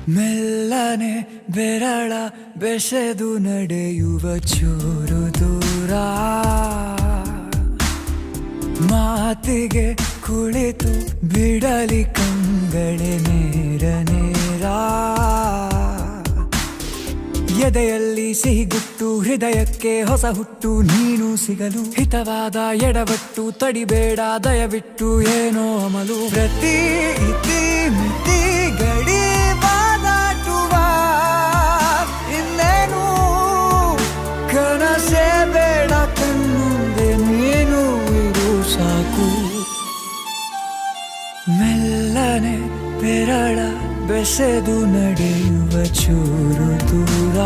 ಮೆಲ್ಲನೆ ಬೆರಳ ಬೆಸೆದು ನಡೆಯುವ ಚೂರು ದೂರ, ಮಾತಿಗೆ ಕುಳಿತು ಬಿಡಲಿ ಕಂಗಳೆ ನೇರ ನೇರ. ಎದೆಯಲ್ಲಿ ಸಿಹಿಗುಟ್ಟು, ಹೃದಯಕ್ಕೆ ಹೊಸ ಹುಟ್ಟು, ನೀನು ಸಿಗಲು ಹಿತವಾದ ಎಡವಟ್ಟು, ತಡಿಬೇಡ ದಯವಿಟ್ಟು ಏನೋ ಅಮಲು. ಪ್ರತಿ ಇತಿ ಮಿತಿ ಗಡಿ ಬಾದಾಟುವ ಇನ್ನೇನು ಕನಸೇ ಬೇಡ, ಕಣ್ಣುಂದೆ ನೀನು ಇರು ಸಾಕು. ಮೆಲ್ಲನೆ ಬೆರಳ ಬೆಸೆದು ನಡೆಯುವ ಚೂರು ದೂರ.